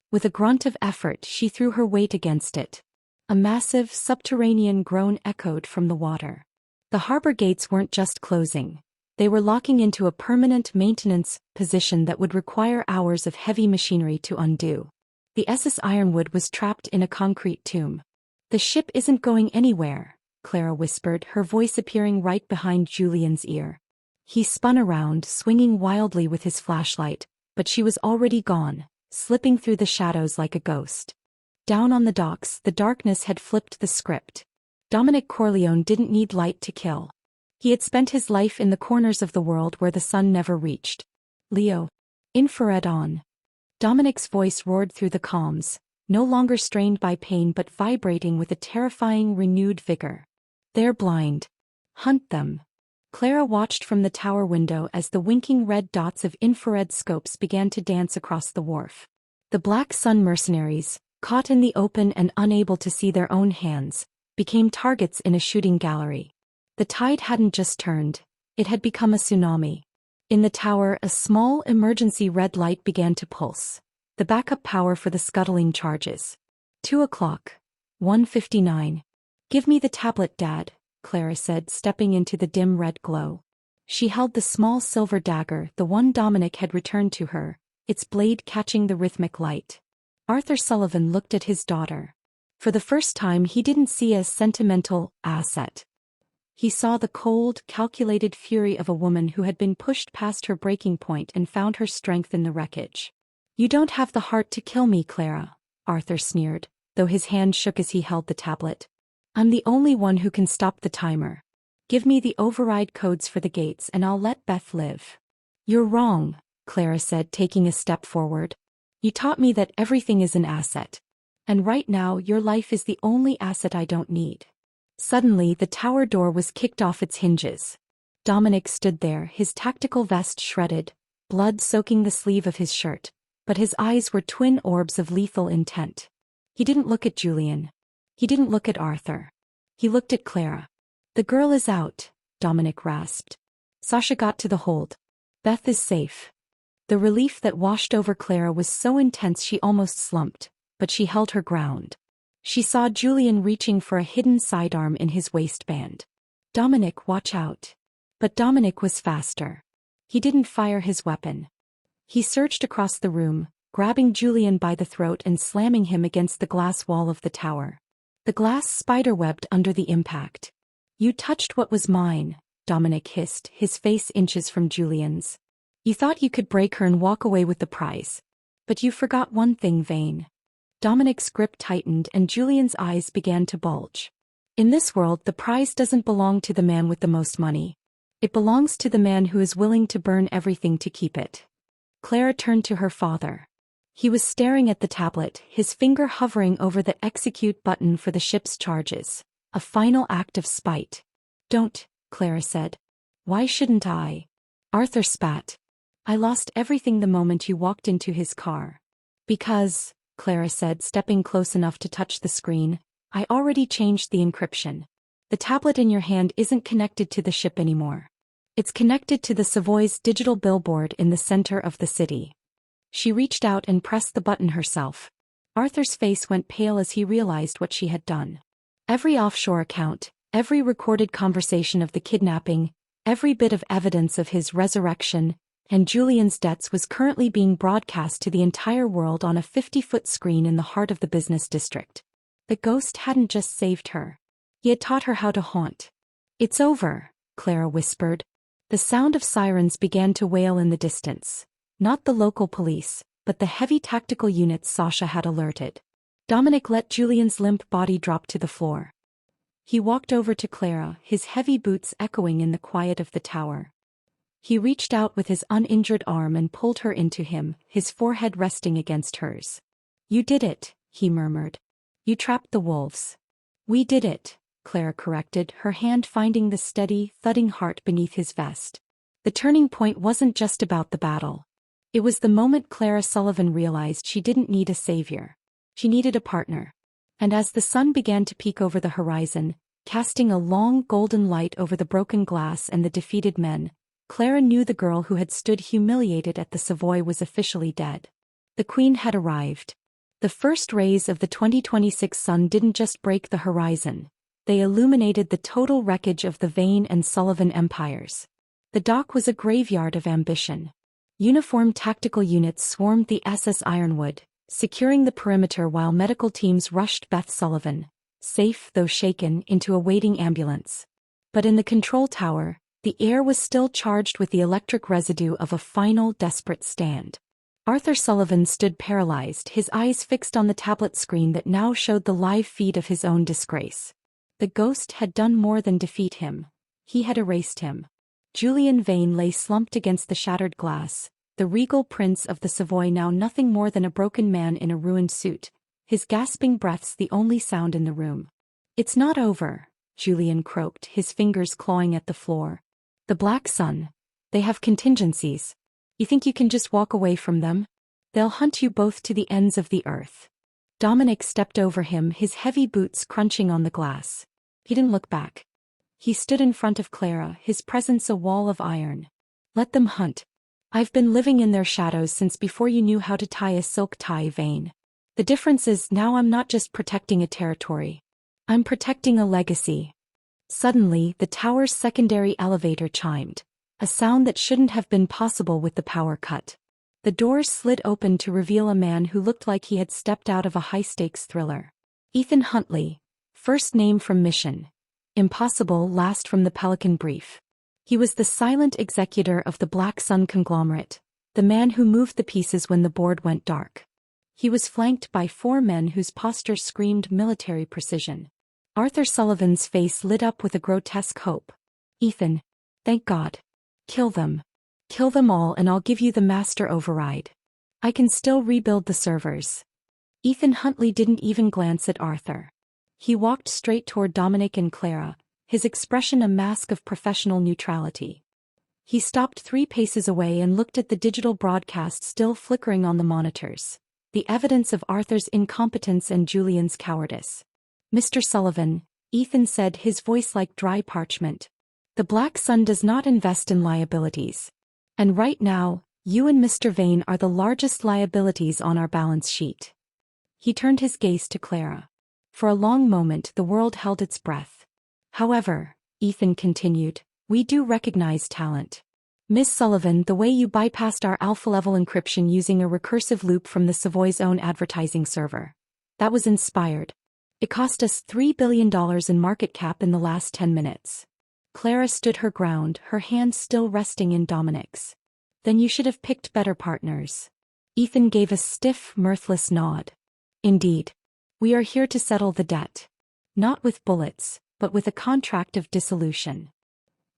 With a grunt of effort, she threw her weight against it. A massive, subterranean groan echoed from the water. The harbor gates weren't just closing. They were locking into a permanent maintenance position that would require hours of heavy machinery to undo. The SS Ironwood was trapped in a concrete tomb. "The ship isn't going anywhere," Clara whispered, her voice appearing right behind Julian's ear. He spun around, swinging wildly with his flashlight, but she was already gone, slipping through the shadows like a ghost. Down on the docks, the darkness had flipped the script. Dominic Corleone didn't need light to kill. He had spent his life in the corners of the world where the sun never reached. "Leo. Infrared on." Dominic's voice roared through the comms, no longer strained by pain but vibrating with a terrifying, renewed vigor. "They're blind. Hunt them." Clara watched from the tower window as the winking red dots of infrared scopes began to dance across the wharf. The Black Sun mercenaries, caught in the open and unable to see their own hands, became targets in a shooting gallery. The tide hadn't just turned, it had become a tsunami. In the tower, a small emergency red light began to pulse, the backup power for the scuttling charges. 2 o'clock. 1:59. "Give me the tablet, Dad," Clara said, stepping into the dim red glow. She held the small silver dagger, the one Dominic had returned to her, its blade catching the rhythmic light. Arthur Sullivan looked at his daughter. For the first time, he didn't see a sentimental asset. He saw the cold, calculated fury of a woman who had been pushed past her breaking point and found her strength in the wreckage. "You don't have the heart to kill me, Clara," Arthur sneered, though his hand shook as he held the tablet. "I'm the only one who can stop the timer. Give me the override codes for the gates and I'll let Beth live." "You're wrong," Clara said, taking a step forward. "You taught me that everything is an asset. And right now your life is the only asset I don't need." Suddenly, the tower door was kicked off its hinges. Dominic stood there, his tactical vest shredded, blood soaking the sleeve of his shirt, but his eyes were twin orbs of lethal intent. He didn't look at Julian. He didn't look at Arthur. He looked at Clara. The girl is out, Dominic rasped. Sasha got to the hold. Beth is safe. The relief that washed over Clara was so intense she almost slumped, but she held her ground. She saw Julian reaching for a hidden sidearm in his waistband. Dominic, watch out. But Dominic was faster. He didn't fire his weapon. He surged across the room, grabbing Julian by the throat and slamming him against the glass wall of the tower. The glass spiderwebbed under the impact. You touched what was mine, Dominic hissed, his face inches from Julian's. You thought you could break her and walk away with the prize. But you forgot one thing, Vane. Dominic's grip tightened and Julian's eyes began to bulge. In this world, the prize doesn't belong to the man with the most money. It belongs to the man who is willing to burn everything to keep it. Clara turned to her father. He was staring at the tablet, his finger hovering over the execute button for the ship's charges. A final act of spite. Don't, Clara said. Why shouldn't I? Arthur spat. I lost everything the moment you walked into his car. Because, Clara said, stepping close enough to touch the screen, I already changed the encryption. The tablet in your hand isn't connected to the ship anymore. It's connected to the Savoy's digital billboard in the center of the city. She reached out and pressed the button herself. Arthur's face went pale as he realized what she had done. Every offshore account, every recorded conversation of the kidnapping, every bit of evidence of his resurrection, and Julian's debts was currently being broadcast to the entire world on a 50-foot screen in the heart of the business district. The ghost hadn't just saved her. He had taught her how to haunt. It's over, Clara whispered. The sound of sirens began to wail in the distance. Not the local police, but the heavy tactical units Sasha had alerted. Dominic let Julian's limp body drop to the floor. He walked over to Clara, his heavy boots echoing in the quiet of the tower. He reached out with his uninjured arm and pulled her into him, his forehead resting against hers. You did it, he murmured. You trapped the wolves. We did it, Clara corrected, her hand finding the steady, thudding heart beneath his vest. The turning point wasn't just about the battle. It was the moment Clara Sullivan realized she didn't need a savior. She needed a partner. And as the sun began to peek over the horizon, casting a long golden light over the broken glass and the defeated men, Clara knew the girl who had stood humiliated at the Savoy was officially dead. The Queen had arrived. The first rays of the 2026 sun didn't just break the horizon. They illuminated the total wreckage of the Vane and Sullivan empires. The dock was a graveyard of ambition. Uniformed tactical units swarmed the SS Ironwood, securing the perimeter while medical teams rushed Beth Sullivan, safe though shaken, into a waiting ambulance. But in the control tower, the air was still charged with the electric residue of a final desperate stand. Arthur Sullivan stood paralyzed, his eyes fixed on the tablet screen that now showed the live feed of his own disgrace. The ghost had done more than defeat him. He had erased him. Julian Vane lay slumped against the shattered glass, the regal prince of the Savoy now nothing more than a broken man in a ruined suit, his gasping breaths the only sound in the room. It's not over, Julian croaked, his fingers clawing at the floor. The Black Sun. They have contingencies. You think you can just walk away from them? They'll hunt you both to the ends of the earth. Dominic stepped over him, his heavy boots crunching on the glass. He didn't look back. He stood in front of Clara, his presence a wall of iron. Let them hunt. I've been living in their shadows since before you knew how to tie a silk tie, Vane. The difference is now I'm not just protecting a territory. I'm protecting a legacy. Suddenly, the tower's secondary elevator chimed, a sound that shouldn't have been possible with the power cut. The doors slid open to reveal a man who looked like he had stepped out of a high-stakes thriller. Ethan Huntley, first name from Mission. Impossible, last from the Pelican Brief. He was the silent executor of the Black Sun conglomerate, the man who moved the pieces when the board went dark. He was flanked by 4 men whose posture screamed military precision. Arthur Sullivan's face lit up with a grotesque hope. Ethan, thank God. Kill them. Kill them all and I'll give you the master override. I can still rebuild the servers. Ethan Huntley didn't even glance at Arthur. He walked straight toward Dominic and Clara, his expression a mask of professional neutrality. He stopped 3 paces away and looked at the digital broadcast still flickering on the monitors, the evidence of Arthur's incompetence and Julian's cowardice. Mr. Sullivan, Ethan said, his voice like dry parchment. The Black Sun does not invest in liabilities. And right now, you and Mr. Vane are the largest liabilities on our balance sheet. He turned his gaze to Clara. For a long moment the world held its breath. However, Ethan continued, we do recognize talent. Miss Sullivan, the way you bypassed our alpha-level encryption using a recursive loop from the Savoy's own advertising server. That was inspired. It cost us $3 billion in market cap in the last 10 minutes. Clara stood her ground, her hand still resting in Dominic's. Then you should have picked better partners. Ethan gave a stiff, mirthless nod. Indeed. We are here to settle the debt. Not with bullets, but with a contract of dissolution.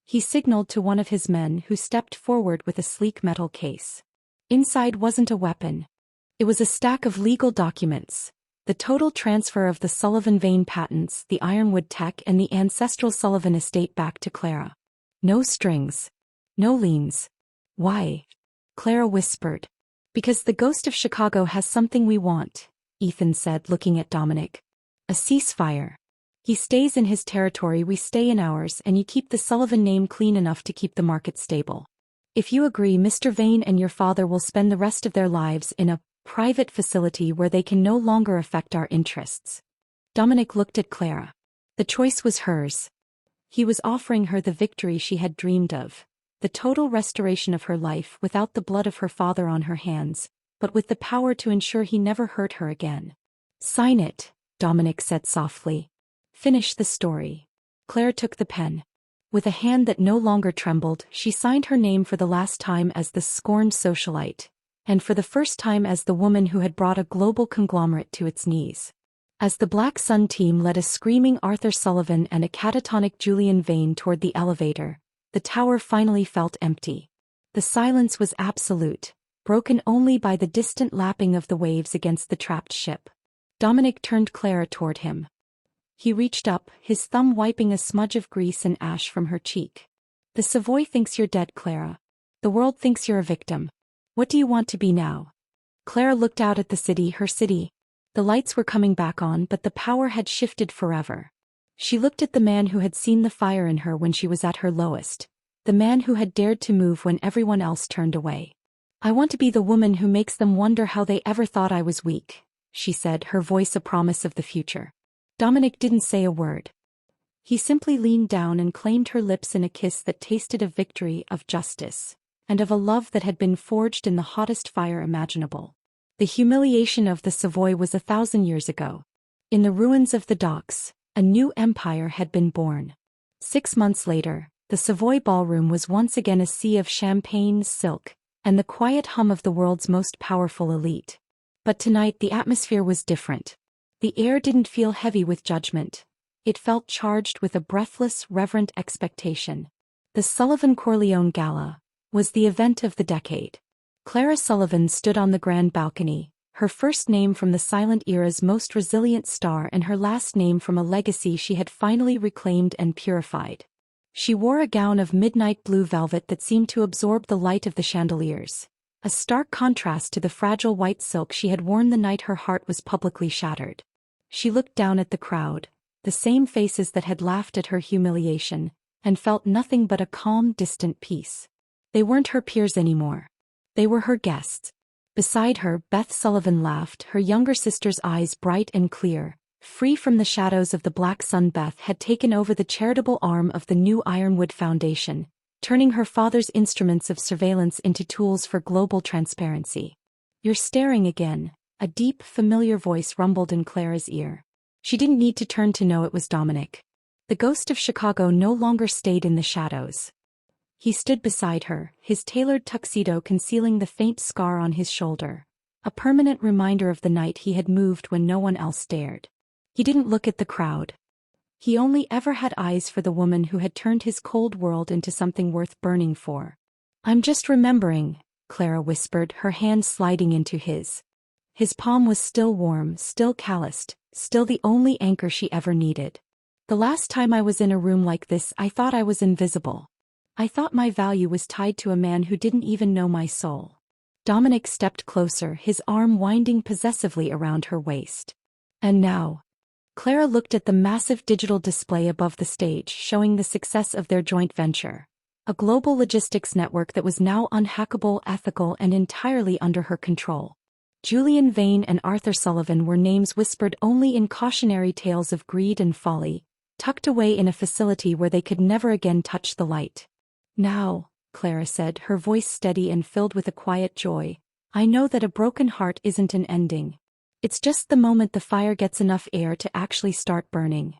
He signaled to one of his men who stepped forward with a sleek metal case. Inside wasn't a weapon. It was a stack of legal documents. The total transfer of the Sullivan-Vane patents, the Ironwood tech and the ancestral Sullivan estate back to Clara. No strings. No liens. Why? Clara whispered. Because the ghost of Chicago has something we want, Ethan said, looking at Dominic. A ceasefire. He stays in his territory, we stay in ours, and you keep the Sullivan name clean enough to keep the market stable. If you agree, Mr. Vane and your father will spend the rest of their lives in a private facility where they can no longer affect our interests. Dominic looked at Clara. The choice was hers. He was offering her the victory she had dreamed of, the total restoration of her life without the blood of her father on her hands, but with the power to ensure he never hurt her again. Sign it, Dominic said softly. Finish the story. Clara took the pen. With a hand that no longer trembled, she signed her name for the last time as the scorned socialite, and for the first time as the woman who had brought a global conglomerate to its knees. As the Black Sun team led a screaming Arthur Sullivan and a catatonic Julian Vane toward the elevator, the tower finally felt empty. The silence was absolute, broken only by the distant lapping of the waves against the trapped ship. Dominic turned Clara toward him. He reached up, his thumb wiping a smudge of grease and ash from her cheek. The Savoy thinks you're dead, Clara. The world thinks you're a victim. What do you want to be now? Clara looked out at the city, her city. The lights were coming back on, but the power had shifted forever. She looked at the man who had seen the fire in her when she was at her lowest, the man who had dared to move when everyone else turned away. I want to be the woman who makes them wonder how they ever thought I was weak, she said, her voice a promise of the future. Dominic didn't say a word. He simply leaned down and claimed her lips in a kiss that tasted of victory, of justice, and of a love that had been forged in the hottest fire imaginable. The humiliation of the Savoy was 1,000 years ago. In the ruins of the docks, a new empire had been born. 6 months later, the Savoy ballroom was once again a sea of champagne, silk, and the quiet hum of the world's most powerful elite. But tonight the atmosphere was different. The air didn't feel heavy with judgment. It felt charged with a breathless, reverent expectation. The Sullivan-Corleone Gala was the event of the decade. Clara Sullivan stood on the grand balcony, her first name from the silent era's most resilient star and her last name from a legacy she had finally reclaimed and purified. She wore a gown of midnight blue velvet that seemed to absorb the light of the chandeliers, a stark contrast to the fragile white silk she had worn the night her heart was publicly shattered. She looked down at the crowd, the same faces that had laughed at her humiliation, and felt nothing but a calm, distant peace. They weren't her peers anymore. They were her guests. Beside her, Beth Sullivan laughed, her younger sister's eyes bright and clear. Free from the shadows of the Black Sun, Beth had taken over the charitable arm of the new Ironwood Foundation, turning her father's instruments of surveillance into tools for global transparency. You're staring again, a deep, familiar voice rumbled in Clara's ear. She didn't need to turn to know it was Dominic. The ghost of Chicago no longer stayed in the shadows. He stood beside her, his tailored tuxedo concealing the faint scar on his shoulder, a permanent reminder of the night he had moved when no one else dared. He didn't look at the crowd. He only ever had eyes for the woman who had turned his cold world into something worth burning for. I'm just remembering, Clara whispered, her hand sliding into his. His palm was still warm, still calloused, still the only anchor she ever needed. The last time I was in a room like this, I thought I was invisible. I thought my value was tied to a man who didn't even know my soul. Dominic stepped closer, his arm winding possessively around her waist. And now, Clara looked at the massive digital display above the stage, showing the success of their joint venture. A global logistics network that was now unhackable, ethical, and entirely under her control. Julian Vane and Arthur Sullivan were names whispered only in cautionary tales of greed and folly, tucked away in a facility where they could never again touch the light. Now, Clara said, her voice steady and filled with a quiet joy, I know that a broken heart isn't an ending. It's just the moment the fire gets enough air to actually start burning.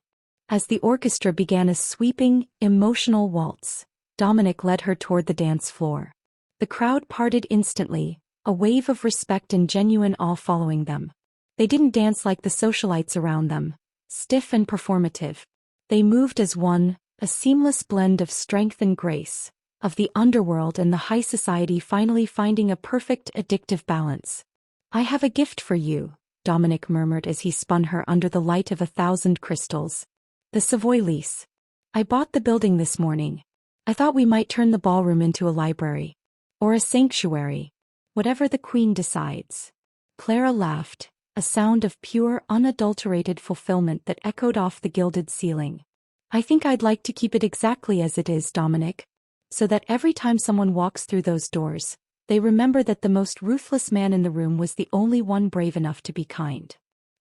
As the orchestra began a sweeping, emotional waltz, Dominic led her toward the dance floor. The crowd parted instantly, a wave of respect and genuine awe following them. They didn't dance like the socialites around them, stiff and performative. They moved as one, a seamless blend of strength and grace, of the underworld and the high society finally finding a perfect addictive balance. I have a gift for you, Dominic murmured as he spun her under the light of 1,000 crystals. The Savoy lease. I bought the building this morning. I thought we might turn the ballroom into a library. Or a sanctuary. Whatever the Queen decides. Clara laughed, a sound of pure, unadulterated fulfillment that echoed off the gilded ceiling. I think I'd like to keep it exactly as it is, Dominic. So that every time someone walks through those doors, they remember that the most ruthless man in the room was the only one brave enough to be kind.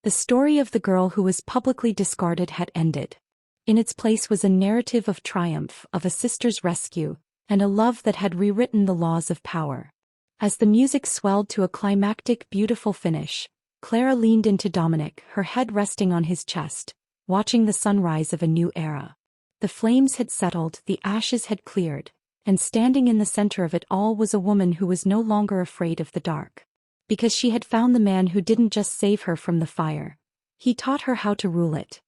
The story of the girl who was publicly discarded had ended. In its place was a narrative of triumph, of a sister's rescue, and a love that had rewritten the laws of power. As the music swelled to a climactic, beautiful finish, Clara leaned into Dominic, her head resting on his chest, watching the sunrise of a new era. The flames had settled, the ashes had cleared, and standing in the center of it all was a woman who was no longer afraid of the dark. Because she had found the man who didn't just save her from the fire. He taught her how to rule it.